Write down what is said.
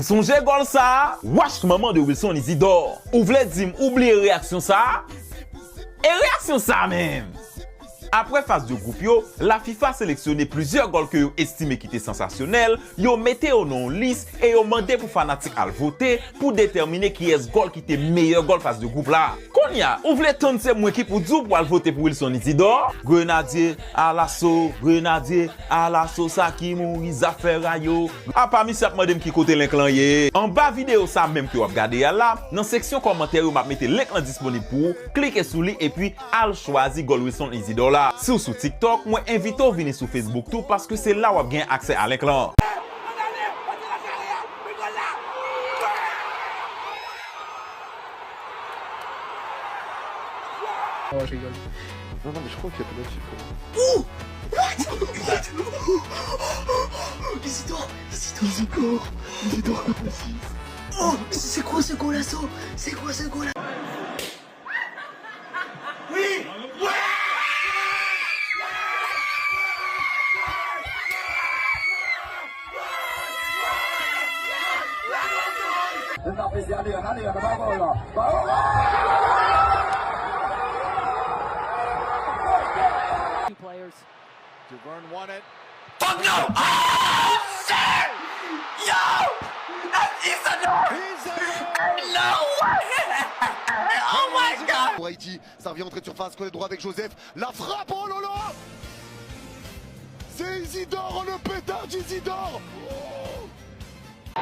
Songe gol ça, wesh maman de Wilson Isidore. Ou vle dim oublier réaction ça? Et réaction ça même. Après phase de groupe yo, la FIFA sélectionné plusieurs goals que yo estimé qui étaient sensationnels, yo metté au nom liste et yo mandé pour fanatique à voter pour déterminer qui est goal qui était meilleur goal phase de groupe là. Konya, ou vle tante se mwen ki pour dou pour voter pour Wilson Isidore? Grenadier à l'assaut, ça qui mouri zafera yo. A parmi ça madame qui côté link lan yé. En bas vidéo ça même que vous regardez là, dans section commentaire yo m'a mettre link là disponible pour cliquer sur lui et puis al choisir goal Wilson Isidore là. Si vous sur TikTok, moi invite à venir sur Facebook tout parce que c'est là où vous avez accès à l'écran. Oh, je rigole. Non, mais je crois qu'il y a pas là-dessus. Oh! Isidore! Oh! C'est quoi ce golasso? C'est quoi ce golasso? Oui! Players. Duvern won it. Fuck no! Oh, shit! Yo! That's Isidore! No way! Oh my god! Pour Haïti, ça revient entrer de surface, côté droit avec Joseph. La frappe, oh là là! C'est Isidore, le pétard d'Isidore! Oh.